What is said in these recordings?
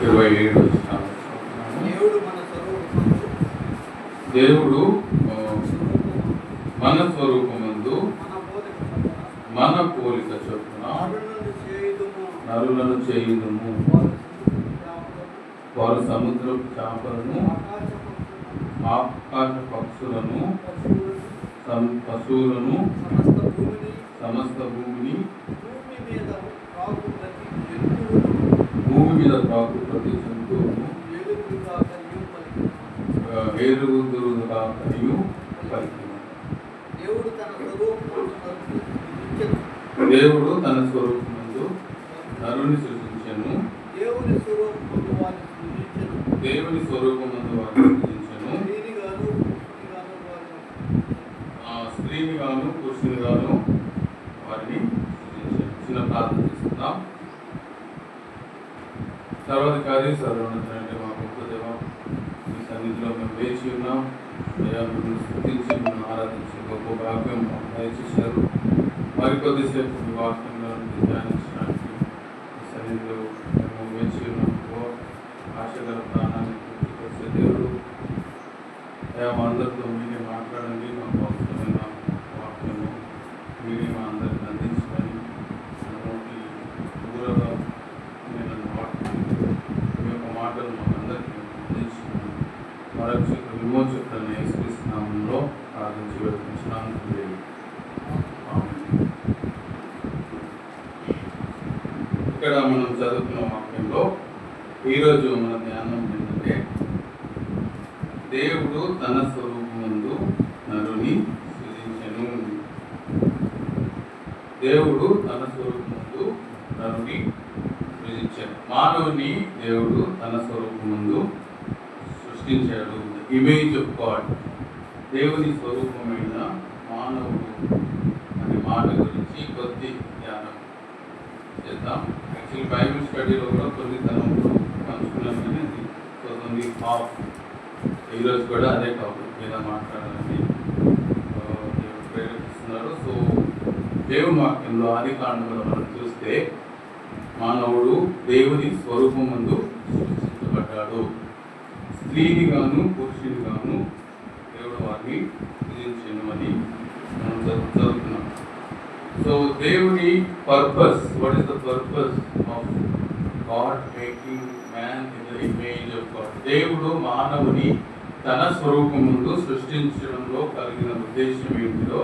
27 దేవుడు మన స్వరూపమందు మన పోలిక చొప్పున నరులను చేయుదుము. వారు సముద్రపు చేపలను, ఆకాశ పక్షులను, పశువులను, సమస్త భూమిని, భూమి మీద ప్రాకు ప్రతి జంతువును ఎరుగుదురుగాకయు పలికిన. దేవుడు తన స్వరూపమందు నరుని సృజించెను. దేవుని స్వరూపమందు వారిని సృజించెను. స్త్రీని గాను పురుషుని గాను వారిని సృజించెను. చిన్న ప్రార్థన చేసుకుందాం. సర్వాధికారి సర్వోన్నతుడైన మా గొప్ప దేవ, మీ సన్నిధిలో మేము వేచి ఉన్నాం. మిమ్మల్ని స్తుతించి మిమ్మల్ని ఆరాధించి గొప్ప భాగ్యం దయచేశారు. మరికొద్దిసేపు మీ వాక్యంలో ధ్యానించడానికి మీ సన్నిధిలో మేము వేచి ఉన్నాం. ఆశగల ప్రాణాన్ని పూర్తిపరిచే దేవుడు, మా అందరితో మీరే మాట్లాడండి. మాకు అవసరమైన వాక్యము మీరే మా అందరికి అందించమని నోటి దూరంగా నేను మీ యొక్క మాటలు మాకు అందరికీ అందించమని మరొక విమోచకులను యేసుక్రీస్తునామంలో ప్రార్థించి వేడుకుంటున్నాను. ఇక్కడ మనం చదువుకున్న వాక్యంలో ఈరోజు మన ధ్యానం ఏంటంటే, దేవుడు తన స్వరూపమందు నరుని సృజించెను. దేవుడు తన స్వరూపమందు నరుని సృజించాడు. మానవుని దేవుడు తన స్వరూపమందు సృష్టించాడు. ఇమేజ్ ఆఫ్ గాడ్, దేవుని స్వరూపమైన మానవుడు అనే మాట గురించి కొద్ది ధ్యానం చేద్దాం. యాక్చువల్లీ బైబిల్ స్టడీలో కూడా కొన్ని తలంపులు పంచుకున్నాం, కానీ కొన్ని హాఫ్ ఈరోజు కూడా అదే టాపిక్ మీద మాట్లాడాలని దేవుడు ప్రేరేపిస్తున్నారు. సో దేవుని వాక్యంలో ఆది కాండంలో మనం చూస్తే మానవుడు దేవుని స్వరూపమందు సృష్టించబడ్డాడు. స్త్రీని గాను పురుషుని గాను దేవుడు వారిని సృజించెను అని మనం చదువుతున్నాం. సో దేవుని purpose, what is the purpose of God making man in the image of God? దేవుడు మానవుని తన స్వరూపముందు సృష్టించడంలో కలిగిన ఉద్దేశం ఏంటిదో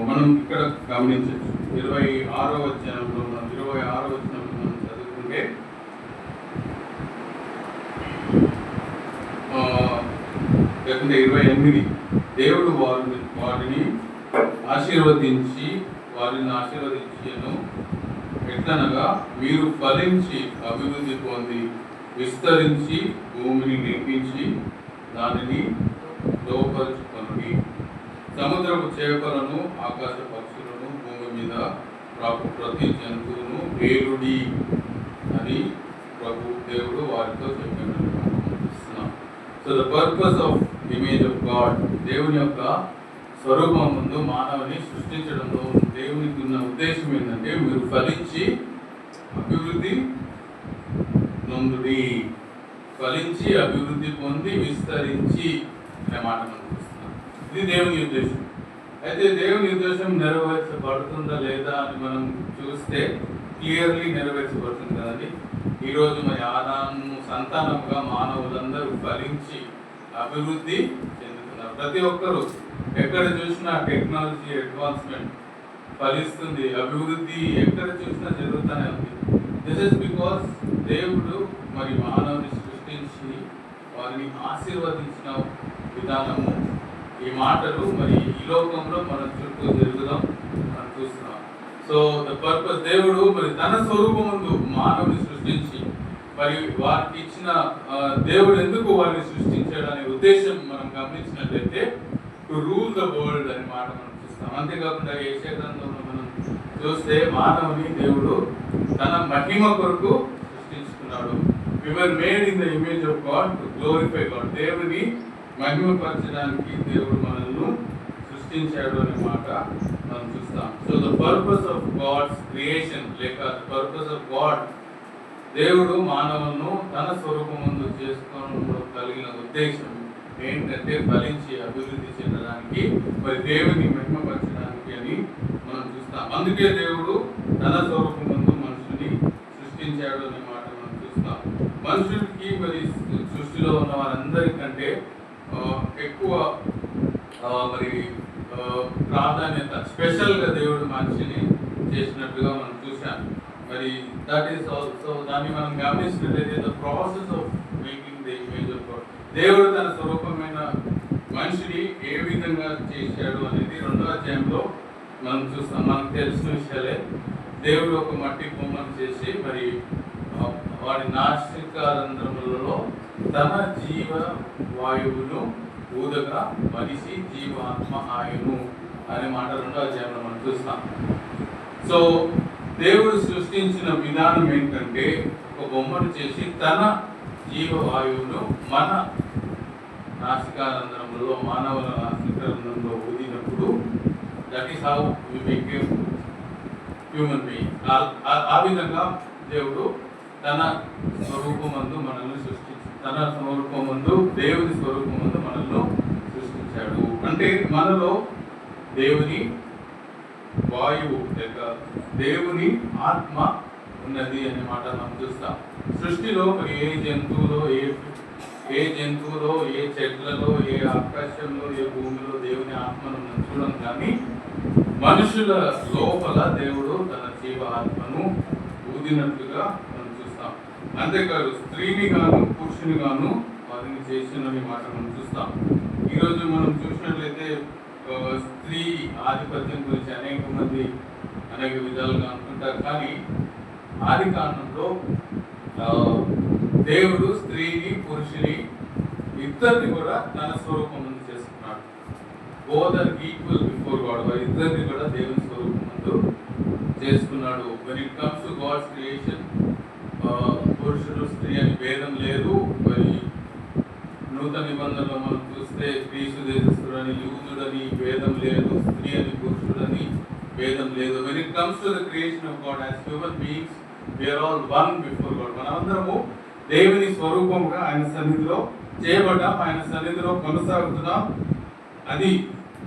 మనం ఇక్కడ గమనించవచ్చు. 26వ వచనంలో మనం చదువుకుంటే, లేకుంటే 28, దేవుడు వారిని ఆశీర్వదించను. ఎట్లనగా, మీరు ఫలించి అభివృద్ధి పొంది విస్తరించి భూమిని నిర్మించి దానిని లోపరుచుకొనుడి. సముద్రపు చేపలను, ఆకాశ పక్షులను, భూమి మీద ప్రాకు ప్రతి జంతువును వేరుడి అని ప్రభు దేవుడు వారితో చెప్పాడు. So the purpose of image of God, దేవుని యొక్క స్వరూపం ముందు మానవుని సృష్టించడంలో దేవునికి ఉన్న ఉద్దేశం ఏంటంటే, మీరు ఫలించి అభివృద్ధి నొందుడి. ఫలించి అభివృద్ధి పొంది విస్తరించి అనే మాట మనం చూస్తున్నాం. ఇది దేవుని ఉద్దేశం. అయితే దేవుని ఉద్దేశం నెరవేర్చబడుతుందా లేదా అని మనం చూస్తే క్లియర్లీ నెరవేర్చబడుతుంది కదండి. ఈరోజు మరి ఆదాము సంతానముగా మానవులందరూ ఫలించి అభివృద్ధి చెందుతున్నారు. ప్రతి ఒక్కరూ ఎక్కడ చూసినా టెక్నాలజీ అడ్వాన్స్మెంట్ ఫలిస్తుంది, అభివృద్ధి ఎక్కడ చూసినా జరుగుతూనే ఉంది. దిస్ ఇస్ బికాస్ దేవుడు మరి మానవుని సృష్టించి వారిని ఆశీర్వదించిన విధానము, ఈ మాటలు మరి ఈ లోకంలో మన చుట్టూ జరుగుదాం మనం చూస్తున్నాం. సో ద పర్పస్, దేవుడు మరి తన స్వరూపముందు మానవుని సృష్టించి మరి వారికి ఇచ్చిన దేవుడు ఎందుకు వారిని సృష్టించాడు అనే ఉద్దేశం మనం గమనించినట్లయితే, టు రూల్ ద వరల్డ్ అనే మాట మనం చూస్తాం. అంతేకాకుండా యెషయా గ్రంథంలో మనం చూస్తే మానవుని దేవుడు తన మహిమ కొరకు సృష్టించుకున్నాడు. We were made in the image of God to glorify God. దేవుని మహిమపరచడానికి దేవుడు మనల్ని సృష్టించాడు అనే మాట మనం చూస్తాం. So the purpose of God's creation, లేక ద పర్పస్ ఆఫ్ గాడ్ దేవుడు మానవులను తన స్వరూపమందు చేసుకోవడంలో కలిగిన ఉద్దేశం ఏంటంటే ఫలించి అభివృద్ధి చెందడానికి, మరి దేవుని మహిమపరచడానికి అని మనం చూస్తాం. అందుకే దేవుడు తన స్వరూపమందు మనుషుని సృష్టించాడు అనే మాట మనం చూస్తాం. మనుషులకి మరి సృష్టిలో ఉన్న వారందరికంటే ఎక్కువ మరి ప్రాధాన్యత స్పెషల్గా దేవుడు మనిషిని చేసినట్టుగా మనం చూసాం. మరి దట్ ఈస్ ఆల్సో దాన్ని మనం గమనించినట్లయితే the process of making the image of God. దేవుడు తన స్వరూపమైన మనిషిని ఏ విధంగా చేశాడు అనేది 2వ అధ్యాయంలో మనం చూస్తాం. మనకు తెలిసిన విషయాలే. దేవుడు ఒక మట్టి బొమ్మను చేసి మరి వాడి నాసికారంధ్రములలో తన జీవ వాయువును ఊదగా మనిషి జీవాత్మ ఆయును అనే మాట 2వ అధ్యాయంలో మనం చూస్తాం. సో దేవుడు సృష్టించిన విధానం ఏంటంటే ఒక బొమ్మను చేసి తన జీవవాయువును మన నాసికారంధ్రంలో మానవుల నాసికారంధ్రంలో ఊదినప్పుడు that is how we became human being. ఆ విధంగా దేవుడు తన స్వరూపమందు మనల్ని తన స్వరూపమందు దేవుని స్వరూపమందు మనల్ని సృష్టించాడు. అంటే మనలో దేవుని వాయువు లేక దేవుని ఆత్మ ఉన్నది అనే మాట మనం చూస్తాం. సృష్టిలో మరి ఏ జంతువులో ఏ చెట్లలో ఏ ఆకాశంలో ఏ భూమిలో దేవుని ఆత్మను మనం చూడం, కానీ మనుషుల లోపల దేవుడు తన జీవ ఆత్మను ఊదినట్లుగా మనం చూస్తాం. అంతేకాదు స్త్రీని గాను పురుషుని గాను వారిని చేసినని మాట మనం చూస్తాం. ఈరోజు మనం చూసినట్లయితే స్త్రీ ఆధిపత్యం గురించి అనేక మంది అనేక విధాలుగా అనుకుంటారు, కానీ ఆది కాండంలో దేవుడు స్త్రీని పురుషుని ఇద్దరిని కూడా తన స్వరూపం ముందు చేసుకున్నాడు. Both are equal before God. వారి ఇద్దరిని కూడా దేవుని స్వరూపం ముందు చేసుకున్నాడు. When it comes to God's creation పురుషుడు స్త్రీ అని భేదం లేదు. మరి నూతన నిబంధనలో మనం చూస్తే క్రీస్తు దేశస్థుడని యూదుడని భేదం లేదు, స్త్రీ అని పురుషుడని భేదం లేదు. When it comes to the creation of God as human beings we are all one before God. మనమందరము దేవుని స్వరూపంగా ఆయన సన్నిధిలో చేయబడ్డాం, ఆయన సన్నిధిలో కొనసాగుతున్నాం. అది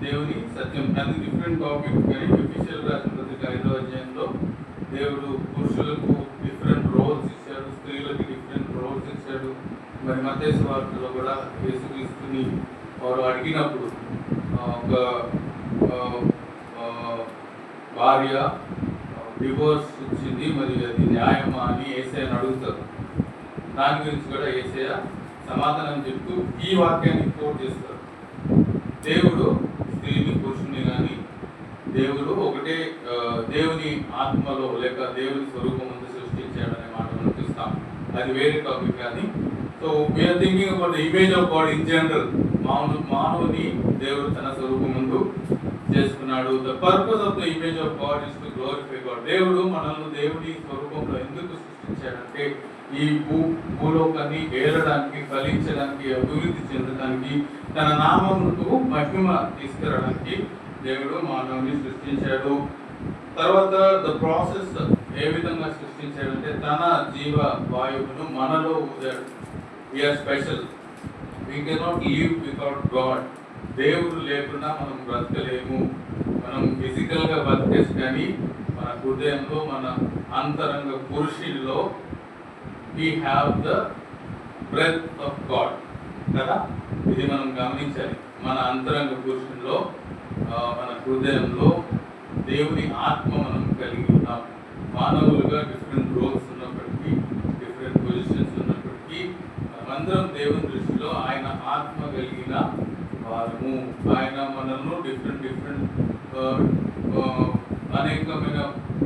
దేవుని సత్యం. అది డిఫరెంట్ టాపిక్. కానీ ఎఫెసీయులకు రాసిన పత్రిక 5వ అధ్యాయంలో దేవుడు పురుషులకు డిఫరెంట్ రోల్స్ ఇచ్చాడు, స్త్రీలకు డిఫరెంట్ రోల్స్ ఇచ్చాడు. మరి మత్తయి సువార్తలో కూడా యేసుక్రీస్తుని వారు అడిగినప్పుడు ఒక భార్య డివోర్స్ ఇచ్చింది, మరి అది న్యాయమా అని యేసయ్యను అడుగుతారు. దాని గురించి కూడా యేసయ్య సమాధానం చెప్తూ ఈ వాక్యాన్ని కోట్ చేస్తారు. దేవుడు స్త్రీని పురుషుని కానీ దేవుడు ఒకటే దేవుని ఆత్మలో లేక దేవుని స్వరూపం ముందు సృష్టించాడనే మాట మనం చూస్తాం. అది వేరే టాపిక్. కానీ so we're thinking about the image of God in general. మానవుని దేవుడు తన స్వరూపం ముందు చేసుకున్నాడు. The purpose of the image of God is to glorify God. దేవుడు మనల్ని దేవుని స్వరూపంలో ఎందుకు సృష్టించాడంటే ఈ భూలోకాన్ని ఏలడానికి, ఫలించడానికి, అభివృద్ధి చెందడానికి, తన నామమునకు మహిమ తీసుకురావడానికి దేవుడు మానవుని సృష్టించాడు. తర్వాత ద ప్రాసెస్ ఏ విధంగా సృష్టించాడంటే తన జీవ వాయువును మనలో ఊదాడు. We're special. We cannot live without God. దేవుడు లేకుండా మనం బ్రతకలేము. మనం ఫిజికల్గా బ్రతకేసి, కానీ మన హృదయంలో మన అంతరంగ పురుషుడిలో we have the breath of God కదా. ఇది మనం గమనించాలి. మన అంతరంగ పురుషుల్లో మన హృదయంలో దేవుని ఆత్మ మనం కలిగి ఉన్నాం. మానవులుగా డిఫరెంట్ రోల్స్ ఉన్నప్పటికీ, డిఫరెంట్ పొజిషన్స్ ఉన్నప్పటికీ, మనమందరం దేవుని దృష్టిలో ఆయన ఆత్మ కలిగిన వారము. ఆయన మనల్ని డిఫరెంట్ అనేకమైన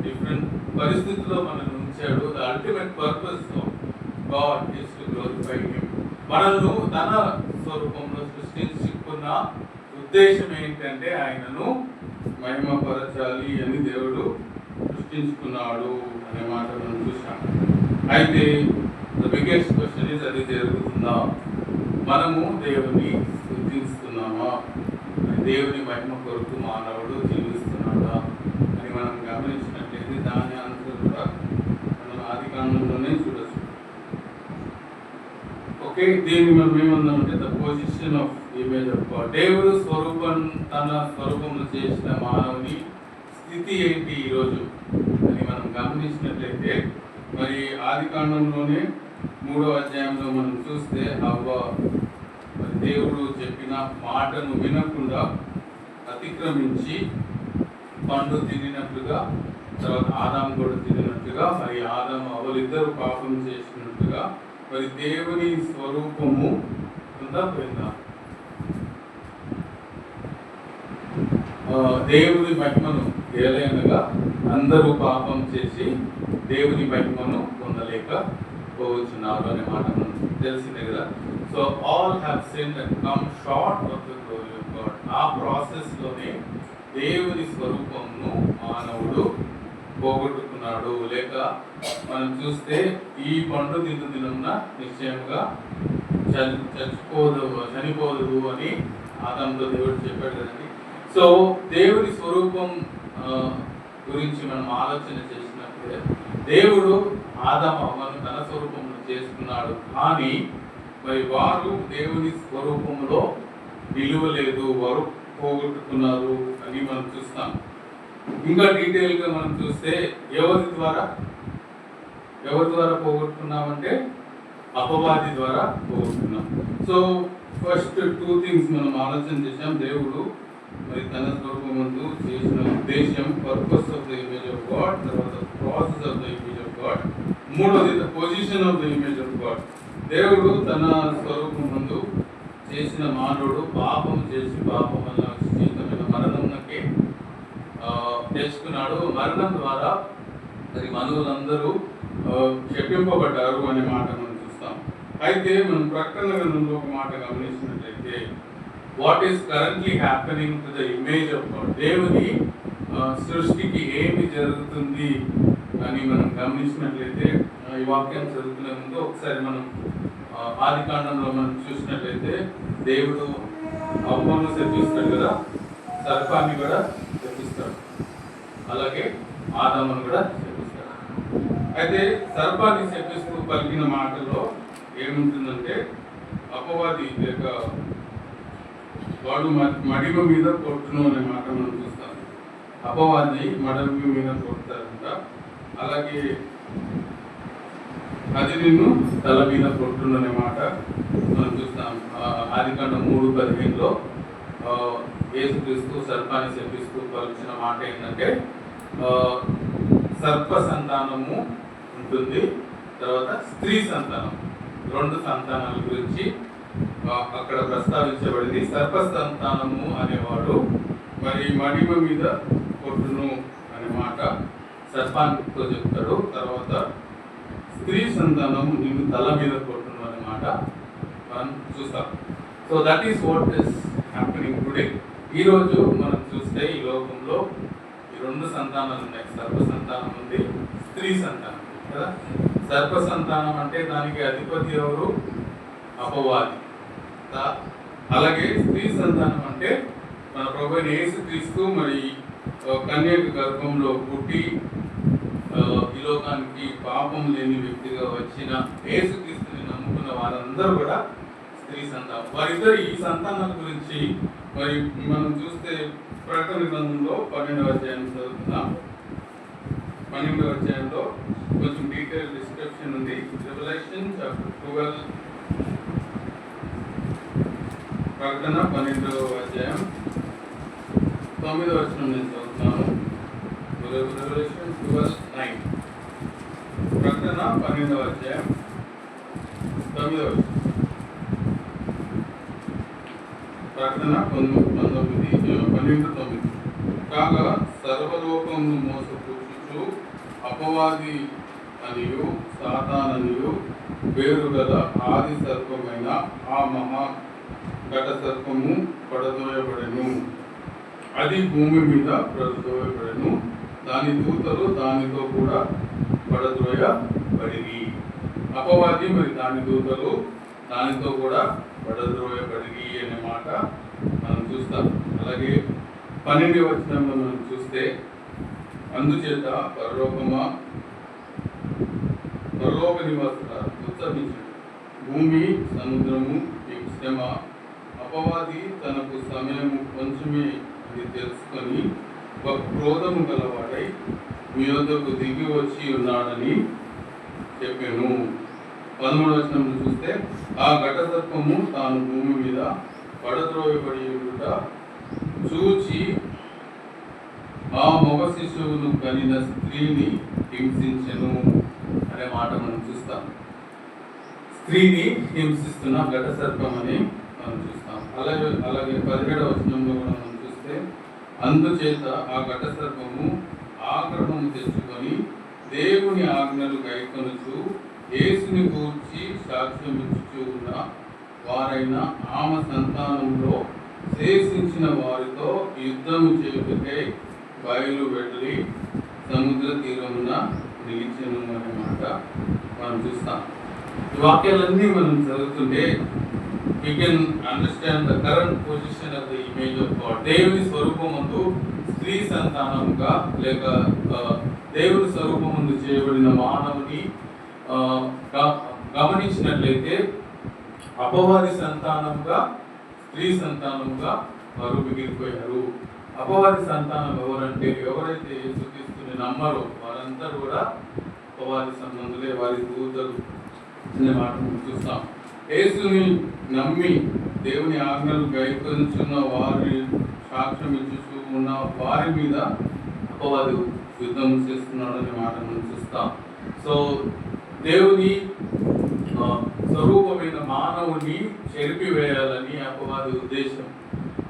డిఫరెంట్ పరిస్థితుల్లో మనల్ని ఉంచాడు. The ultimate purpose of God is to glorify him. మనల్ని తన స్వరూపంలో సృష్టించుకున్న ఉద్దేశం ఏంటంటే ఆయనను మహిమపరచాలి అని దేవుడు సృష్టించుకున్నాడు అనే మాట మనం చూసాం. అయితే ద బిగ్గెస్ట్ క్వశ్చన్ ఇస్, అది జరుగుతుందా? మనము దేవుని స్తుతిస్తున్నామా? దేవుని మహిమ కొరకు మానవుడు జీవిస్తున్నాడా అని మనం గమనించినట్లయితే దాని ఆన్సర్ కూడా మనం ఆది కాండంలోనే చూడొచ్చు. ఓకే, దీన్ని మనం ఏమన్నామంటే the position of image of God. దేవుడు తన స్వరూపంలో చేసిన మానవుని స్థితి ఏంటి ఈరోజు అని మనం గమనించినట్లయితే, మరి ఆది కాండంలోనే 3వ అధ్యాయంలో మనం చూస్తే హవ్వ మరి దేవుడు చెప్పిన మాటను వినకుండా అతిక్రమించి పండు తినినట్లుగా, తర్వాత ఆదాము కూడా తినినట్లుగా, మరి ఆదాము అవలిద్దరూ పాపం చేసినట్లుగా మరి దేవుని స్వరూపము ఉందా పోయిందా? దేవుని మహిమను ఏలైనగా అందరూ పాపం చేసి దేవుని మహిమను పొందలేకపోవచ్చున్నారు అనే మాట మనం తెలిసిందే కదా. So all have sinned and come short of the glory of God. ఆ ప్రాసెస్లోనే దేవుని స్వరూపమును మానవుడు పోగొట్టుకున్నాడు. లేక మనం చూస్తే ఈ పండు దినమున నిశ్చయంగా చనిపోదు అని ఆదాముతో దేవుడు చెప్పాడు కదండి. సో దేవుని స్వరూపం గురించి మనం ఆలోచన చేసినప్పుడే దేవుడు ఆదాము అవ్వను తన స్వరూపంలో చేసుకున్నాడు, కానీ మరి వారు దేవుని స్వరూపంలో నిలువలేదు, వారు పోగొట్టుకున్నారు అని మనం చూస్తాం. ఇంకా డీటెయిల్గా మనం చూస్తే ఎవరి ద్వారా పోగొట్టుకున్నామంటే అపవాది ద్వారా పోగొట్టుకున్నాం. సో ఫస్ట్ 2 థింగ్స్ మనం ఆలోచన చేసాం. దేవుడు మరి తన స్వరూపమందు చేసిన ఉద్దేశం, purpose of the image of God, తర్వాత process of the image of God, మూడోది the position of the image of God. దేవుడు తన స్వరూపమందు చేసిన మానవుడు పాపం చేసి పాపం వల్ల జీవితమైన మరణంకే తెలుసుకున్నాడు. మరణం ద్వారా మరి మనువులందరూ శపింపబడ్డారు అనే మాట మనం చూస్తాం. అయితే మనం ప్రకటన గ్రంథంలో ఒక మాట గమనించినట్లయితే, what is currently happening to the image of God, దేవుని సృష్టికి ఏమి జరుగుతుంది అని మనం గమనించినట్లయితే, ఈ వాక్యం చదువుకునే ముందు ఒకసారి మనం ఆది కాండంలో మనం చూసినట్లయితే దేవుడు అవ్వను శపిస్తాడు కదా, సర్పాన్ని కూడా శపిస్తాడు, అలాగే ఆదామును కూడా శపిస్తాడు. అయితే సర్పాన్ని శపిస్తూ పలికిన మాటలో ఏముంటుందంటే, అపవాది లేక వాడు మడిమ మీద కొట్టును అనే మాట మనం చూస్తాం. అపవాది మడిమ మీద కొడతారంట, అలాగే అది నిన్ను తల మీద కొట్టును అనే మాట మనం చూస్తాం. ఆదికాండం 3:15లో యేసుక్రీస్తు సర్పాన్ని శపిస్తూ పలికిన మాట ఏంటంటే, సర్ప సంతానము ఉంటుంది, తర్వాత స్త్రీ సంతానం, 2 సంతానాల గురించి అక్కడ ప్రస్తావించబడింది. సర్ప సంతానము అనేవాడు మరి మడిమ మీద కొట్టును అనే మాట సర్పానితో చెప్తాడు. తర్వాత స్త్రీ సంతానము నిన్ను తల మీద కొట్టును అనే మాట మనం చూస్తాం. So that is what is happening today. ఈరోజు మనం చూస్తే ఈ లోకంలో ఈ 2 సంతానాలు ఉన్నాయి. సర్ప సంతానం ఉంది, స్త్రీ సంతానం కదా. సర్ప సంతానం అంటే దానికి అధిపతి ఎవరు? అపవాది. అలాగే స్త్రీ సంతానం అంటే మన ప్రభువైన యేసుక్రీస్తు మరి కన్యక గర్భంలో పుట్టి ఈ లోకానికి పాపం లేని వ్యక్తిగా వచ్చిన యేసుక్రీస్తుని నమ్ముకున్న వారందరూ కూడా స్త్రీ సంతానం. వారిద్దరు ఈ సంతానాల గురించి మరి మనం చూస్తే ప్రకటన గ్రంథంలో 12వ అధ్యాయం చదువుతున్నాం. 12వ అధ్యాయంలో కొంచెం డీటెయిల్ డిస్క్రిప్షన్ ఉంది. రెవల్యూషన్ చాప్టర్ 12, ప్రకటన 12వ అధ్యాయం 9వ వచనం నేను చదువుతున్నాను. రెవల్యూషన్ 12:9, ప్రకటన 12వ అధ్యాయం 9వ వచనం. ప్రకటన 12:9. కాగా సర్వలోకమును మోసపుచ్చుచు అపవాది అనియు సాతాననియు పేరు గల ఆది సర్పమైన ఆ మహా ఘట సర్పము పడదోయబడెను. అది భూమి మీద పడదోయబడెను, దాని దూతలు దానితో కూడా పడద్రోయబడిరి. అపవాది మరి దాని దూతలు దానితో కూడా పడద్రోయబడిరి అనే మాట మనం చూస్తాం. అలాగే 12వ వచనంలో మనం చూస్తే, అందుచేత పరలోక నివాసులారా ఉత్సవించండి, భూమి సముద్రము ఈ శ్రమ అపవాది తనకు సమయం కొంచెమే అని తెలుసుకొని క్రోధము గలవాడై మీ వద్దకు దిగి వచ్చి ఉన్నాడని చెప్పాను. 13వ వచనంలో చూస్తే ఆ ఘటసర్పము తాను భూమి మీద పడద్రోయబడి చూచి ఆ మగ శిశువును కనిన స్త్రీని హింసించెను అనే మాట మనం చూస్తాం. స్త్రీని హింసిస్తున్న ఘటసర్పం అని మనం చూస్తాం. అలాగే 17వ వచనంలో కూడా మనం చూస్తే అందుచేత ఆ ఘటసర్పము ఆగ్రహము తెచ్చుకొని దేవుని ఆజ్ఞలు గైకొనుచు యేసుని గూర్చి సాక్ష్యమిచ్చుచూ ఉన్న వారైన ఆమె సంతానంలో శేషించిన వారితో యుద్ధము చేయుటకై బయలు వెళ్ళి సముద్ర తీరమున నిలిచెను అనే మాట మనం చూస్తాం. ఈ వాక్యాలన్నీ మనం చదువుతుంటే we can understand the current position of the image of God. దేవుని స్వరూపమందు స్త్రీ సంతానముగా లేక దేవుని స్వరూపమందు చేయబడిన మానవుని గమనించినట్లయితే అపవాది సంతానముగా స్త్రీ సంతానముగా వారు మిగిలిపోయారు. అపవాది సంతానం ఎవరంటే ఎవరైతే యేసుక్రీస్తుని నమ్మరో వారందరూ కూడా అపవాది సంబంధులే, వారి దూతలు అనే మాట చూస్తాం. యేసుని నమ్మి దేవుని ఆజ్ఞలు గైకొనుచున్న వారి సాక్ష్యం ఇచ్చుచూ ఉన్న వారి మీద అపవాది యుద్ధం చేస్తున్నాడనే మాట మనం చూస్తాం. సో దేవుని స్వరూపమైన మానవుని చెరిపివేయాలని అపవాది ఉద్దేశం.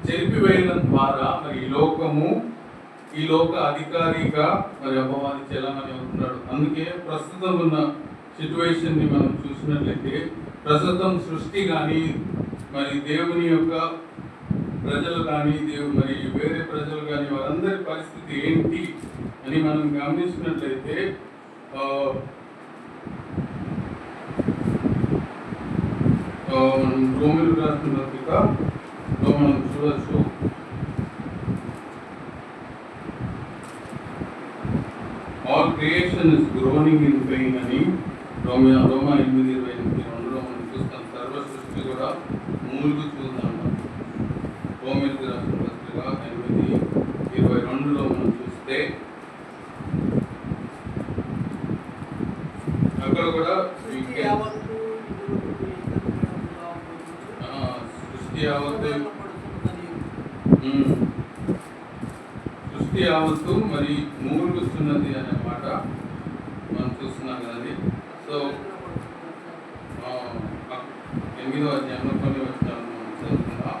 చెరిపివేయడం ద్వారా మరి ఈ లోక అధికారిగా మరి అపవాది చెల్లమని అవుతున్నాడు. అందుకే ప్రస్తుతం ఉన్న సిచ్యువేషన్ ని మనం చూసినట్లయితే ప్రస్తుతం సృష్టి కానీ మరి దేవుని యొక్క ప్రజలు కానీ మరి వేరే ప్రజలు కానీ వారందరి పరిస్థితి ఏంటి అని మనం గమనించినట్లయితే రోమిలకు రాసిన పత్రికలో మనం చూడొచ్చు. All creation is groaning in pain అని రోమా 8:28 మనం చూస్తాం. సర్వ సృష్టి కూడా మూలుగు చూద్దాం. రోమిలకు రాసిన పత్రిక 8:22 మనం చూస్తే అక్కడ కూడా సృష్టి యావత్తు మరి మూలుగుస్తున్నది అనే మాట మనం చూస్తున్నాం కదండి. సో 8వ అధ్యాయంలో కొన్ని వచనాలు మనం చదువుతున్నాం.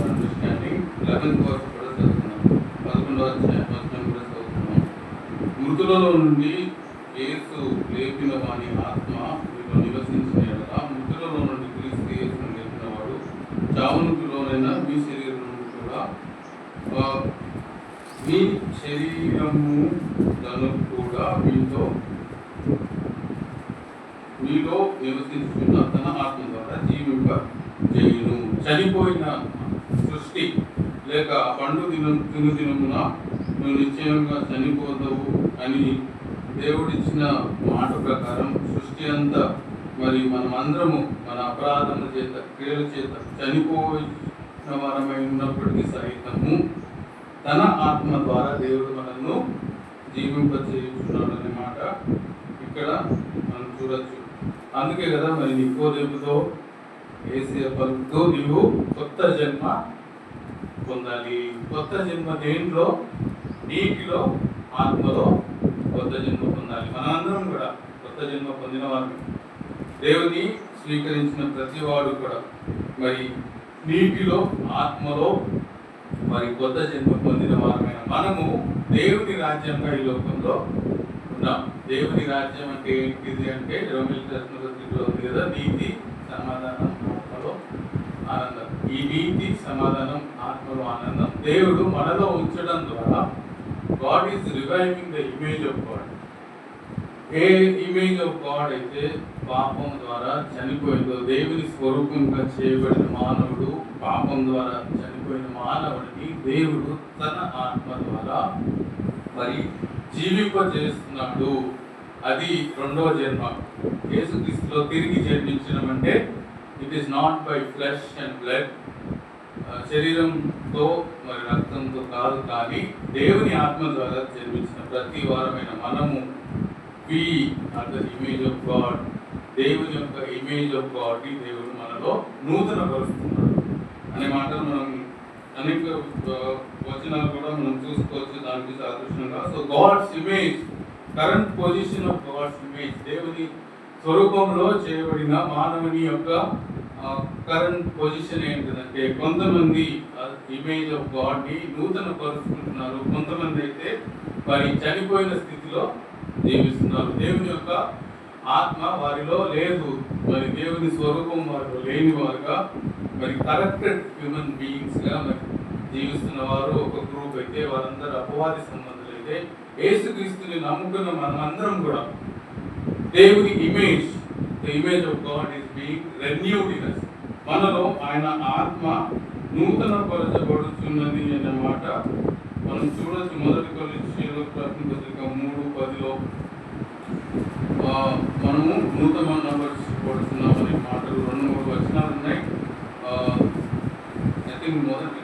అండర్స్టాండింగ్ 11th verse కూడా చదువుతున్నాం. 11వ వచనం కూడా చదువుతున్నాం. మృతులలో నుండి యేసు లేపిన వాని ఆత్మ వీళ్ళు నివసించిన ఎడల మృతులలో నుండి క్రీస్తు యేసును లేపిన వాడు చావునకు లోనైన మీ శరీరం నుండి కూడా మీ శరీరము కూడా మీలో నివసించుకున్న తన ఆత్మ ద్వారా జీవింపజేయును. చనిపోయిన సృష్టి లేక పండు దినమున నువ్వు నిశ్చయంగా చనిపోతావు అని దేవుడిచ్చిన మాట ప్రకారం సృష్టి అంతా మరి మనం అందరము మన అపరాధముల చేత క్రియల చేత చనిపోయిన వారమై ఉన్నప్పటికీ సైతము తన ఆత్మ ద్వారా దేవుడు మనల్ని జీవింపచేయుచున్నాడు అనే మాట ఇక్కడ మనం చూడొచ్చు. అందుకే కదా మరి నికోదేముతో యేసయ్య పలుకుతూ నీవు కొత్త జన్మ పొందాలి. కొత్త జన్మ దేంట్లో? నీటిలో, ఆత్మలో కొత్త జన్మ పొందాలి. మనందరం కూడా కొత్త జన్మ పొందిన వారిని దేవుని స్వీకరించిన ప్రతి వాడు కూడా మరి నీటిలో, ఆత్మలో మరి కొత్త జన్మ పొందిన వారమైన మనము దేవుని రాజ్యంగా ఈ లోకంలో ఉన్నాం. దేవుని రాజ్యం అంటే ఏంటిది అంటే రోమిలకు రాసిన పత్రికలో ఉంది కదా, నీతి, సమాధానం, ఆత్మలో ఆనందం. ఈ నీతి, సమాధానం, ఆత్మలో ఆనందం దేవుడు మనలో ఉంచడం ద్వారా God is reviving the image of God. A image of God అయితే పాపం ద్వారా చనిపోయిందో, దేవుని స్వరూపంగా చేయబడిన మానవుడు పాపం ద్వారా చనిపోయిన మానవుడిని దేవుడు తన ఆత్మ ద్వారా మరి జీవింపజేస్తున్నాడు అది రెండవ జన్మ. యేసుక్రీస్తులో తిరిగి జన్మించడం అంటే it is not by flesh and blood, శరీరంతో మరి రక్తంతో కాదు, కానీ దేవుని ఆత్మ ద్వారా జన్మించిన ప్రతి వారమైన మనము we are the image of God. దేవుని యొక్క ఇమేజ్ ఆఫ్ గాడ్ని దేవుడు మనలో నూతన పరుస్తున్నాడు అనే మాటలు మనం అనేక వచనాలు కూడా మనం చూసుకోవచ్చు దానికి సాదృశ్యంగా. So God's image, current position of God's image, దేవుని స్వరూపంలో చేయబడిన మానవుని యొక్క కరెంట్ పొజిషన్ ఏంటిదంటే, కొంతమంది ఇమేజ్ ఆఫ్ గాడ్ని నూతన పరుచుకుంటున్నారు, కొంతమంది అయితే వారి చనిపోయిన స్థితిలో జీవిస్తున్నారు. దేవుని యొక్క ఆత్మ వారిలో లేదు, మరి దేవుని స్వరూపం వారిలో లేని వారుగా, మరి కరెక్టెడ్ హ్యూమన్ బీయింగ్స్గా మరి జీవిస్తున్న వారు ఒక గ్రూప్ అయితే, వారందరూ అపవాది సంబంధులు అయితే, యేసుక్రీస్తుని నమ్ముకున్న మనమందరం కూడా దేవుని image, the image of God is being renewed in us. మనలో ఆయన ఆత్మ నూతన పరచబడుతున్నది అన్నమాట మనం చూడొచ్చు. మొదటి కొరింథీయులకు రాసిన పత్రిక 3:10లో మనము నూతన పరచబడుతున్నామనే మాటలు 2-3 వచనాలు ఉన్నాయి. ఐ థింక్ మొదటి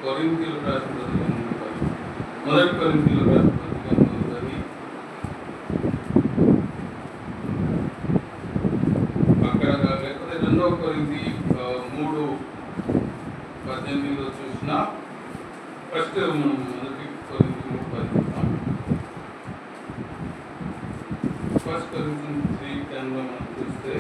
కొరింథీయులకు రాసిన పత్రిక 3:10, మొదటి కొరింథీయులకు రాసిన పత్రిక 3:10 అక్కడ, లేకపోతే 2వ కొరింథీ 3:18లో చూసిన ఫస్ట్ మనం మొదటి కొరింథీ 3:10, ఫస్ట్ కొరింథీ 3:10లో మనం చూస్తే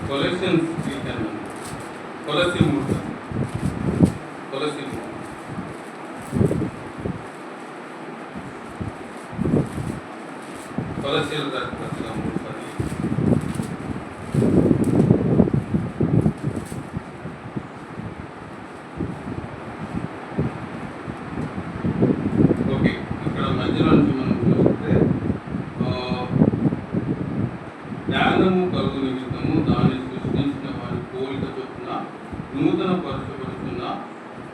కొలెసియన్స్ 3:10, కొలెసీ 3:10, కొలెసీ 3, కొలెసీయులకు రాసిన పత్రిక 3:10. ఓకే, ఇక్కడ మధ్యలో నుంచి మనం చూస్తే జ్ఞానము కలుగు నిమిత్తము దాన్ని సృష్టించిన వారి పోలిక చొప్పున నూతన పరచబడుతున్న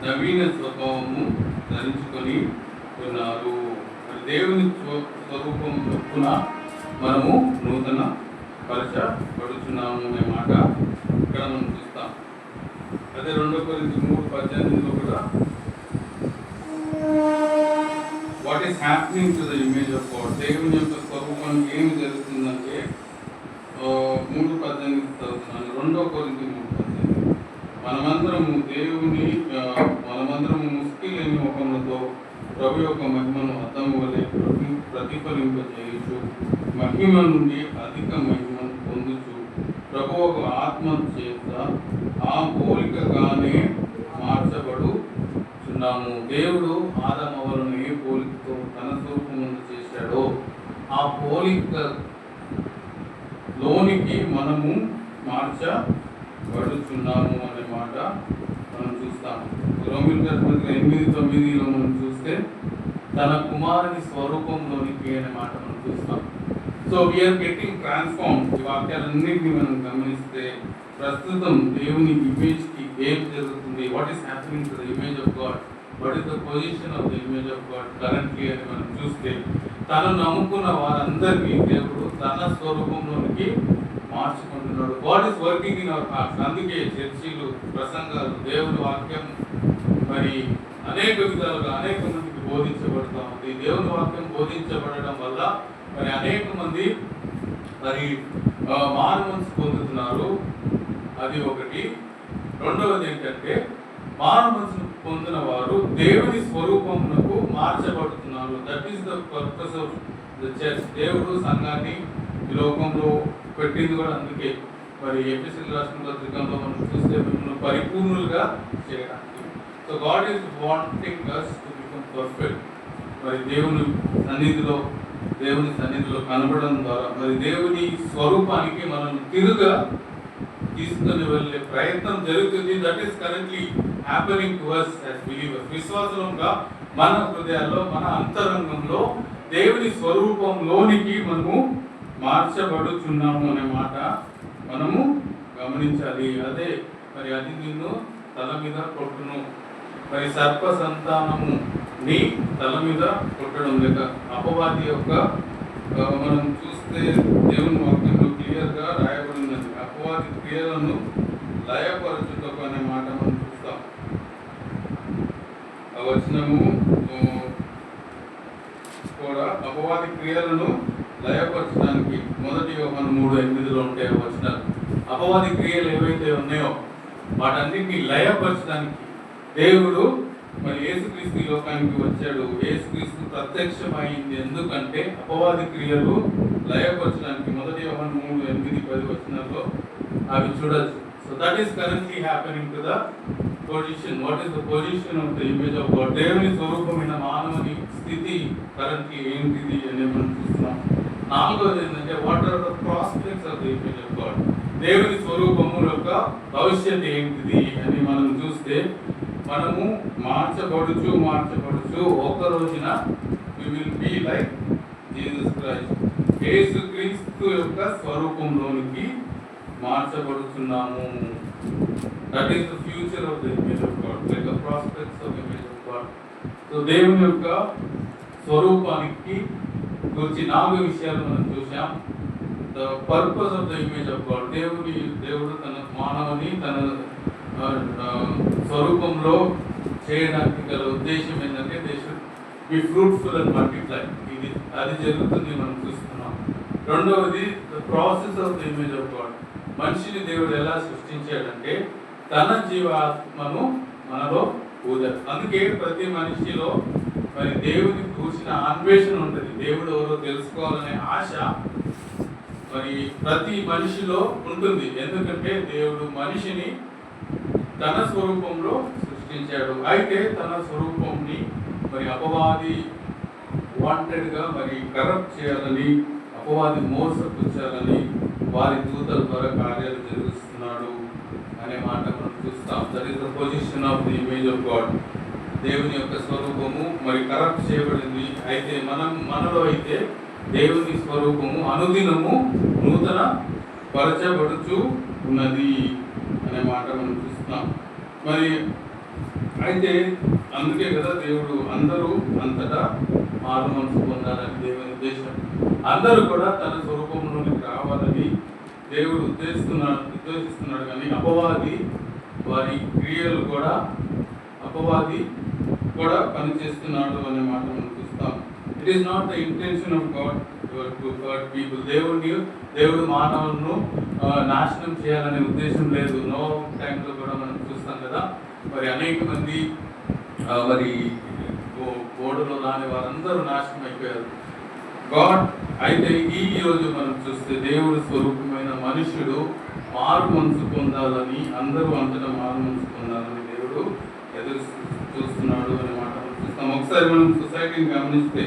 నవీన స్వభావము ధరించుకొని ఉన్నారు. దేవుని స్వరూపం చొప్పున మనము నూతన పరచబడుతున్నాము అనే మాట ఇక్కడ మనం చూస్తాం. అదే 2 కొరింథీ 3:18లో కూడా what is happening to the image of God, దేవుని యొక్క స్వరూపానికి ఏమి జరుగుతుందంటే 3:18 చదువుతున్నాను. 2 కొరింథీ 3:18, మనమందరము ముసుకి లేని ముఖములతో ప్రభు యొక్క మహిమను అద్దము వలె ప్రతిఫలింపజేయచ్చు, మహిమ నుండి అధిక మహిమను పొందుచు ప్రభు ఒక ఆత్మ చేత ఆ పోలికగానే మార్చబడుచున్నాము. దేవుడు ఆదామవలను ఏ పోలికతో తన స్వరూపమును చేశాడో ఆ పోలిక లోనికి మనము మార్చబడుచున్నాము అనే మాట మనం చూస్తాము. రోమీయులకు రాసిన పత్రిక 8:9లో మనం చూస్తే తన కుమారుని స్వరూపంలోనికి అనే మాట మనం చూస్తాం. So we are getting transform. ఈ వాక్యాలన్నింటినీ మనం గమనిస్తే ప్రస్తుతం దేవుని ఇమేజ్కి ఏం జరుగుతుంది, what is happening to the image of God, what is the position of the image of God currently అని మనం చూస్తే, తను నమ్ముకున్న వారందరినీ దేవుడు తన స్వరూపంలోనికి మార్చుకుంటున్నాడు. God is working in our hearts. అందుకే చర్చిలు, ప్రసంగాలు, దేవుని వాక్యం మరి అనేక విధాలుగా అనేక మందికి బోధించబడుతూ ఉంది. దేవుని వాక్యం బోధించబడడం వల్ల మరి అనేక మంది మరి మానవన్స్ పొందుతున్నారు. అది ఒకటి. రెండవది ఏంటంటే మానవ మనసును పొందిన వారు దేవుని స్వరూపమునకు మార్చబడుతున్నారు. That is the purpose of the church. దేవుడు సంఘాన్ని ఈ లోకంలో పెట్టింది కూడా అందుకే. మరి ఎఫెసీయులకు రాసిన పత్రికలో మనం చూస్తే మిమ్మల్ని పరిపూర్ణులుగా చేయడానికి. So God is wanting us to become perfect. మరి దేవుని సన్నిధిలో కనబడడం ద్వారా మరి దేవుని స్వరూపానికి మనం తిరుగా తీసుకుని వెళ్ళే ప్రయత్నం జరుగుతుంది. That is currently happening to us as believers. విశ్వాసంగా మన హృదయాల్లో, మన అంతరంగంలో దేవుని స్వరూపంలోనికి మనము మార్చబడుచున్నాము అనే మాట మనము గమనించాలి. అదే మరి అది నిన్ను తల మీద కొట్టును. మరి సర్ప సంతానము నీ తల మీద కొట్టడం లేక అపవాది యొక్క మనం చూస్తే దేవుని వాక్యంలో క్లియర్గా రాయబడినది. అపవాది క్రియలను లయపరచుటకు అనే మాట మనం చూస్తాం. ఆ వచనము కూడా అపవాది క్రియలను లయపరచడానికి 1 యోహాను 3:8 ఉంటాయి ఆ వచనాలు. అపవాది క్రియలు ఏవైతే ఉన్నాయో వాటన్నిటిని లయపరచడానికి దేవుడు మరి యేసుక్రీస్తు లోకానికి వచ్చాడు. యేసుక్రీస్తు ప్రత్యక్షమైంది ఎందుకంటే అపవాది క్రియలు లయపరచడానికి. 1 యోహాను 3:8-10 వచనాల్లో అవి చూడొచ్చు. So that is currently happening to the position. What is the position of the image of God? దేవుని స్వరూపమైన మానవుని స్థితి కరెంట్లీ ఏంటిది అని మనం చూస్తున్నాం. 4వది ఏంటంటే what are the prospects of the image of God? దేవుని స్వరూపము యొక్క భవిష్యత్తు ఏంటిది అని మనం చూస్తే మనము మార్చబడుచు ఒక రోజున we will be like Jesus Christ. యేసుక్రీస్తు యొక్క స్వరూపంలోనికి మార్చబడుతున్నాము. That is the future of the image of God, like the prospects of image of God. So దేవుని యొక్క స్వరూపానికి గురించి 4 విషయాలు మనం చూసాం. The purpose of the image of God. దేవుడు తన మానవుని తన స్వరూపంలో చేయడానికి గల ఉద్దేశం ఏంటంటే they should be fruitful and multiply. అది జరుగుతుంది మనం చూస్తున్నాం. 2వది the process of the image of God. మనిషిని దేవుడు ఎలా సృష్టించాడంటే తన జీవాత్మను మనలో ఊదాడు. అందుకే ప్రతి మనిషిలో మరి దేవుని కూర్చిన అన్వేషణ ఉంటుంది. దేవుడు ఎవరో తెలుసుకోవాలనే ఆశ మరి ప్రతి మనిషిలో ఉంటుంది. ఎందుకంటే దేవుడు మనిషిని తన స్వరూపంలో సృష్టించాడు. అయితే తన స్వరూపంని మరి అపవాది వాంటెడ్గా మరి కరప్ట్ చేయాలని, అపవాది మోసపుచ్చాలని వారి దూతల ద్వారా కార్యాలు జరిగిస్తున్నాడు అనే మాట మనం చూస్తాం. That is the position of the image of God. దేవుని యొక్క స్వరూపము మరి కరప్ట్ చేయబడింది. అయితే మనలో అయితే దేవుని స్వరూపము అనుదినము నూతన పరచబడుచు ఉన్నది అనే మాట మనం చూస్తున్నాం. మరి అయితే అందుకే కదా దేవుడు అందరూ అంతటా మారు మనసు పొందాలని దేవుని ఉద్దేశం. అందరూ కూడా తన స్వరూపంలోనికి రావాలని దేవుడు ఉద్దేశిస్తున్నాడు. కానీ అపవాది వారి క్రియలు కూడా అపవాది కూడా పనిచేస్తున్నాడు అనే మాట మనం చూస్తాం. It is not the intention of God to hurt people. దేవుడు మానవులను నాశనం చేయాలనే ఉద్దేశం లేదు. నో టైంలో కూడా మనం చూస్తాం కదా, మరి అనేక మంది మరి ఓడలో రాని వారందరూ నాశనం అయిపోయారు. గాడ్ అయితే ఈ రోజు మనం చూస్తే దేవుడు స్వరూపమైన మనుషుడు మారు మనసు పొందాలని, అందరూ అంతటా మారు మనసు పొందాలని దేవుడు ఎదురు చూస్తున్నాడు అనే మాట మనం చూస్తాం. ఒకసారి మనం సొసైటీని గమనిస్తే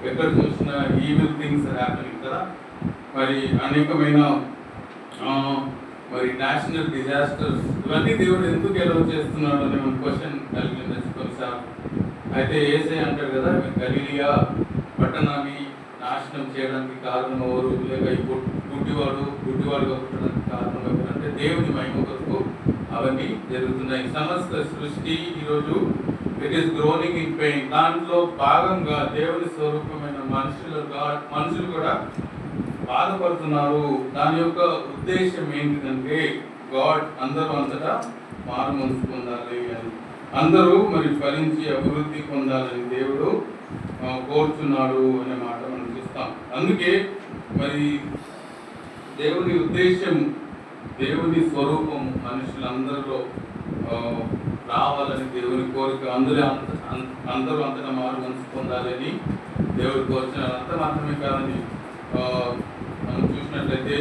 ఎక్కడ చూసినా ఈవిల్ థింగ్స్ హ్యాపెనింగ్ కదా. మరి అనేకమైన మరి నేషనల్ డిజాస్టర్స్, ఇవన్నీ దేవుడు ఎందుకు ఎలవ్ చేస్తున్నాడు అనే మన క్వశ్చన్ కలిగింది కొన్నిసార్లు. అయితే యేసయ్య అంటాడు కదా, గలిలియా పట్టణాన్ని నాశనం చేయడానికి కారణం ఎవరు, లేక ఈ గుడ్డివాడుగా పుట్టడానికి కారణం ఎవరు అంటే దేవుని మహిమ కొరకు అవన్నీ జరుగుతున్నాయి. సమస్త సృష్టి ఈరోజు it is groaning in pain. దాంట్లో భాగంగా దేవుని స్వరూపమైన మనుషులు కూడా బాధపడుతున్నారు. దాని యొక్క ఉద్దేశం ఏంటిదంటే గాడ్ అందరూ అంతటా మారు మనసు పొందాలి అని, అందరూ మరి ఫలించి అభివృద్ధి పొందాలని దేవుడు కోరుచున్నాడు అనే మాట మనం చూస్తాం. అందుకే మరి దేవుని ఉద్దేశం, దేవుని స్వరూపం మనుషులందరిలో రావాలని దేవుని కోరిక. అందరూ అంతటా మారు మనసు పొందాలని దేవుడు కోరుచున్నారు. అంత మాత్రమే కాదని మనం చూసినట్లయితే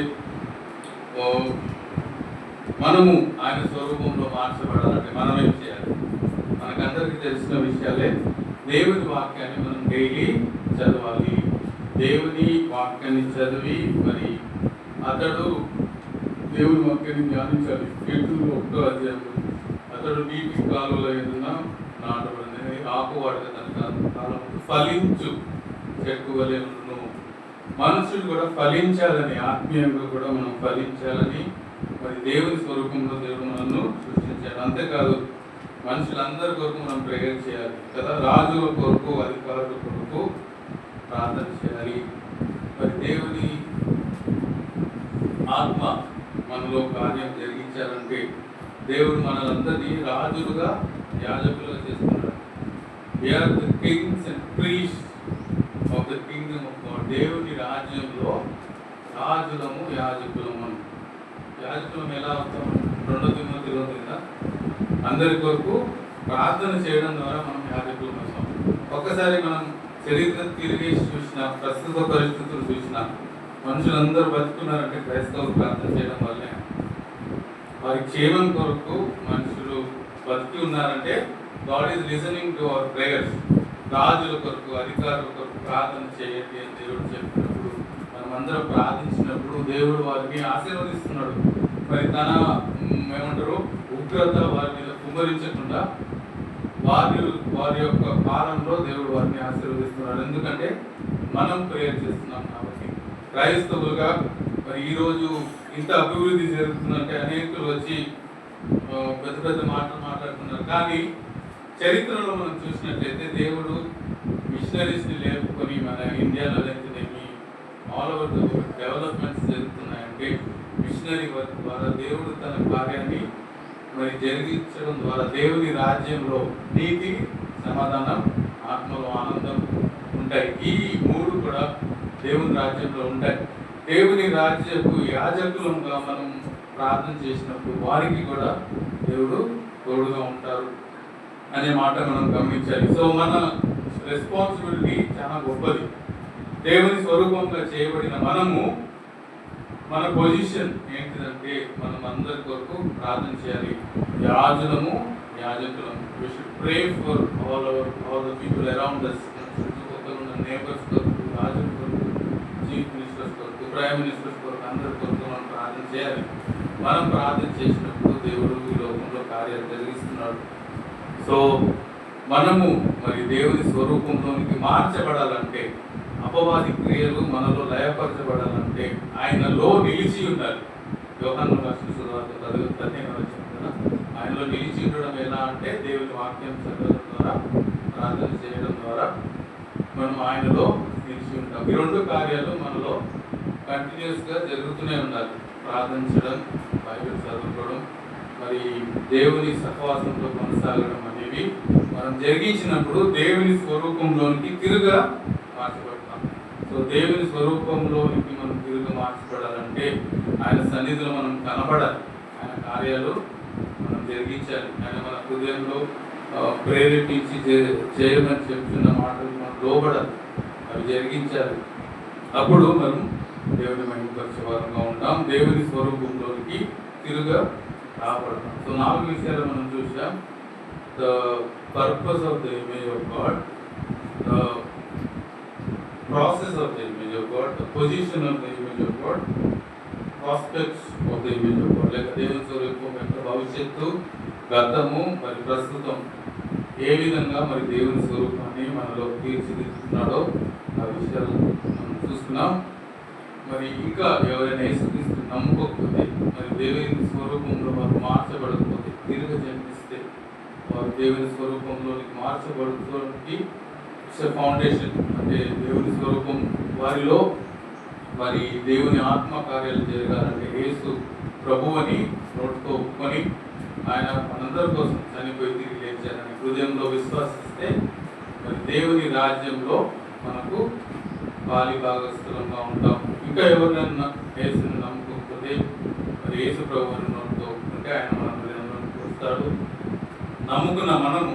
మనము ఆయన స్వరూపంలో మార్చబడాలంటే మనం ఏం చేయాలి? మనకందరికీ తెలిసిన విషయాలే. దేవుని వాక్యాన్ని మనం డైలీ చదవాలి. దేవుని వాక్యాన్ని చదివి మరి అతడు దేవుని వాక్యాన్ని ధ్యానించాలి. కీర్తనలు 1వ అధ్యాయంలో అతడు నీటి కాలువలో ఏదైనా నాటబడింది, ఆకువాడక తన కాలం ఫలించు చెట్టు వలె ఉండును. మనుషులు కూడా ఫలించాలని, ఆత్మీయంగా కూడా మనం ఫలించాలని మరి దేవుని స్వరూపంలో దేవుడు మనల్ని సృష్టించాడు. అంతేకాదు మనుషులందరి కొరకు మనం ప్రేయర్ చేయాలి కదా, రాజుల కొరకు, అధికారుల కొరకు ప్రార్థన చేయాలి. మరి దేవుని ఆత్మ మనలో కార్యం జరిగించాలంటే దేవుడు మనలందరినీ రాజులుగా, యాజకులుగా చేస్తున్నాడు. We're the kings and priests of the kingdom of God. దేవుని రాజ్యంలో రాజులము, యాజకులము. యాజకులం ఎలా అవుతాం? 2 తిమోతిలో ఉంది కదా, అందరి కొరకు ప్రార్థన చేయడం ద్వారా మనం యాజకులం అవుతాం. ఒక్కసారి మనం చరిత్ర తిరిగేసి చూసిన, ప్రస్తుత పరిస్థితులు చూసిన, మనుషులందరూ బతుకున్నారంటే క్రైస్తవులు ప్రార్థన చేయడం వల్లే. వారి క్షేమం కొరకు మనుషులు బతికి ఉన్నారంటే God is listening to our prayers. రాజుల కొరకు, అధికారుల కొరకు ప్రార్థన చేయండి అని దేవుడు చెప్పినప్పుడు, మనమందరం ప్రార్థించినప్పుడు దేవుడు వారిని ఆశీర్వదిస్తున్నాడు. మరి తన ఏమంటారు ఉగ్రత వారి మీద కుమ్మరించకుండా వారి యొక్క కాలంలో దేవుడు వారిని ఆశీర్వదిస్తున్నాడు. ఎందుకంటే మనం ప్రేయర్ చేస్తున్నాం కాబట్టి. క్రైస్తవులుగా మరి ఈరోజు ఇంత అభివృద్ధి జరుగుతుందంటే అనేకులు వచ్చి పెద్ద పెద్ద మాటలు మాట్లాడుతున్నారు. కానీ చరిత్రలో మనం చూసినట్లయితే దేవుడు మిషనరీస్ని లేపుకొని మన ఇండియాలో అయితేనేమి all over the world developments జరుగుతున్నాయంటే మిషనరీ వర్క్ ద్వారా దేవుడు తన కార్యాన్ని మరి జరిగించడం ద్వారా దేవుని రాజ్యంలో నీతి, సమాధానం, ఆత్మలో ఆనందం ఉంటాయి. ఈ 3 కూడా దేవుని రాజ్యంలో ఉంటాయి. దేవుని రాజ్యపు యాజకులంగా మనం ప్రార్థన చేసినప్పుడు వారికి కూడా దేవుడు తోడుగా ఉంటారు అనే మాట మనం గమనించాలి. సో మన రెస్పాన్సిబిలిటీ చాలా గొప్పది. దేవుని స్వరూపంగా చేయబడిన మనము, మన పొజిషన్ ఏంటిదంటే మనం అందరి కొరకు ప్రార్థన చేయాలి. యాజకులము, యాజకులము. We should pray for all the people around us. చుట్టుపక్కల ఉన్న నేబర్స్ కొరకు, రాజుల కొరకు, చీఫ్ మినిస్టర్స్ కొరకు, ప్రైమ్ మినిస్టర్స్ కొరకు, అందరి కొరకు మనం ప్రార్థన చేయాలి. మనం ప్రార్థన చేసినప్పుడు దేవుడు ఈ లోకంలో కార్యాలు జరిగిస్తున్నాడు. సో మనము మరి దేవుని స్వరూపంలోనికి మార్చబడాలంటే, అపవాది క్రియలు మనలో లయపరచబడాలంటే ఆయనలో నిలిచి ఉండాలి. యోహాను రాసిన సువార్త 10వ వచనం కదా, ఆయనలో నిలిచి ఉండడం ఎలా అంటే దేవుని వాక్యం చదవడం ద్వారా, ప్రార్థన చేయడం ద్వారా మనం ఆయనలో నిలిచి ఉంటాం. ఈ 2 కార్యాలు మనలో కంటిన్యూస్గా జరుగుతూనే ఉండాలి. ప్రార్థించడం, బైబిల్ చదువుకోవడం, మరి దేవుని సహవాసంతో కొనసాగడం అనేవి మనం జరిగించినప్పుడు దేవుని స్వరూపంలోనికి తిరుగా మార్చబడతాం. సో దేవుని స్వరూపంలోనికి మనం తిరుగు మార్చబడాలంటే ఆయన సన్నిధిలో మనం కనబడాలి, ఆయన కార్యాలు మనం జరిగించాలి. ఆయన మన హృదయంలో ప్రేరేపించి చేయమని చెప్తున్న మాటలు మనం లోబడాలి, అవి జరిగించాలి. అప్పుడు మనం దేవుని మహిమపరిచే వారంగా ఉంటాం, దేవుని స్వరూపంలోనికి తిరుగా రాబడతాం. సో 4 విషయాలు మనం చూసాం. The purpose of the image of God, the process of the image of God, the position of the image of God, prospects of the image of God. లేక దేవుని స్వరూపం యొక్క భవిష్యత్తు, గతము, మరి ప్రస్తుతం ఏ విధంగా మరి దేవుని స్వరూపాన్ని మనలో తీర్చిదిద్దుతున్నాడో ఆ విషయాలు మనం చూస్తున్నాం. మరి ఇంకా ఎవరైనా యేసుక్రీస్తు నమ్ముకోకపోతే, మరి దేవుని స్వరూపంలో వారు మార్చబడకపోతే, తిరిగి జన్మిస్తే వారు దేవుని స్వరూపంలోనికి మార్చబడుకోవడానికి ఫౌండేషన్ అంటే దేవుని స్వరూపం వారిలో మరి దేవుని ఆత్మ కార్యాలు జరగాలంటే యేసు ప్రభువని నోటితో ఒప్పుకొని ఆయన మనందరి కోసం చనిపోయి తిరిగి లేచారని హృదయంలో విశ్వసిస్తే మరి దేవుని రాజ్యంలో మనకు పాలి భాగస్థులంగా ఉంటాం. ఇంకా ఎవరినైనా యేసుని నమ్ముకోకపోతే మరి యేసు ప్రభువుని నోటితో ఒప్పుకుంటే ఆయన మన హృదయంలోకి వస్తాడు. నమ్ముకున్న మనము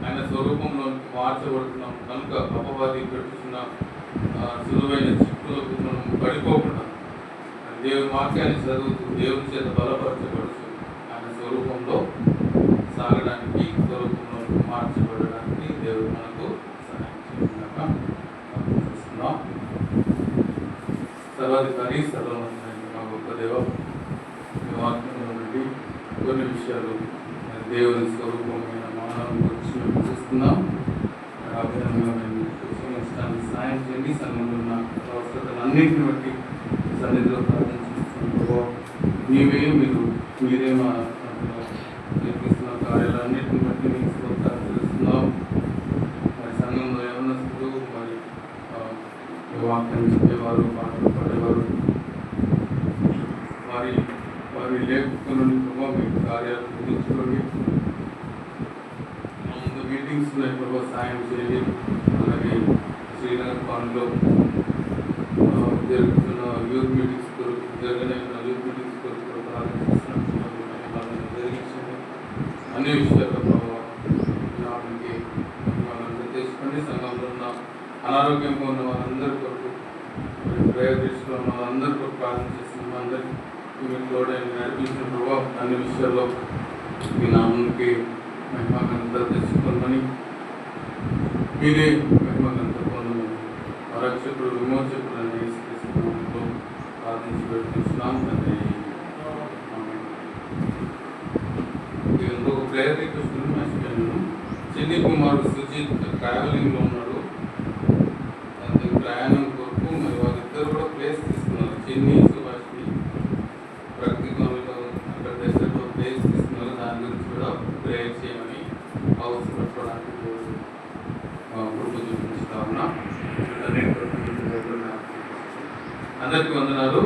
ఆయన స్వరూపంలోనికి మార్చబడుతున్నాం కనుక అపవాది పెట్టుకున్న సులువైన చిక్కులకు మనం పడిపోకుండా దేవుని వాక్యాన్ని చదువుతూ దేవుని చేత బలపరచబడుతూ ఆయన స్వరూపంలో సాగడానికి, స్వరూపంలో మార్చబడడానికి దేవుడు మనకు సహాయం చేస్తున్నాం. సర్వాధికారి సర్వోన్నతమైన మా గొప్ప దేవ, మీ వాక్యంలో నుండి కొన్ని విషయాలు దేవుని స్వరూపమైన మానవం గురించి మేము చూస్తున్నాం. ఆ విధంగా మేము చూసుకోవడానికి సాయం చేయండి. సంఘంలో ఉన్న అవసరతలను అన్నింటిని బట్టి సన్నిధిలో ప్రార్థించుకుంటున్నాం. మీరే మా నేర్పిస్తున్న కార్యాలన్నింటిని బట్టి మీకు స్తోత్రాలు తెలుస్తున్నాం. మరి సంఘంలో యవనస్తులు, మరి వాక్యం చెప్పేవారు, పాటలు పాడేవారు, వారి లేఖకుల నుండి ప్రభావ మీకు కార్యాలు గుర్తించుకోండి. ముందు మీటింగ్స్ ఉన్నాయి ప్రభావ, సాయం చేయండి. అలాగే శ్రీనగర్ పనులు జరుగుతున్న యూత్ మీటింగ్స్ కొరకు, జరిగిన యూత్ మీటింగ్స్ కొరకు కూడా ప్రారంభిస్తున్నాం. జరిగించండి. అన్ని విషయాల్లో ప్రభావ జ్ఞాపకానికి వాళ్ళందరూ తెచ్చుకోండి. సంఘంలో ఉన్న అనారోగ్యంగా ఉన్న వాళ్ళందరి కొరకు, ప్రయోజనంలో ఉన్న వాళ్ళందరి కొరకు ప్రార్థన చేస్తున్నాం. అందరికీ మీకు తోడైన నడిపించిన ప్రభావ అన్ని విషయాల్లో మీ నామానికి మహిమగంతా తెచ్చుకోమని, మీరే మహిమగంతా పొందమని రక్షకుడు విమోచకుడు యేసుక్రీస్తు ప్రార్థించి పెట్టుకుంటున్నాం తండ్రి. ఇంకొక ప్రేయర్ రిక్వెస్ట్ మర్చిపోయాను. చిన్ని కుమారుడు సుజిత్ ట్రావెలింగ్లో ఉన్నాడు. ప్రయాణం కొరకు మరి వాళ్ళిద్దరు కూడా ప్లేస్ తీసుకున్నారు. చిన్ని సుభాష్ని ప్రకృతిలో అక్కడ దేశంలో ప్లేస్ తీసుకున్నారు. దాని గురించి కూడా ప్రేయర్ చేయమని హౌస్ పెట్టుకోవడానికి కృప చూపించుతా ఉన్నా. అందరికీ వందనాలు.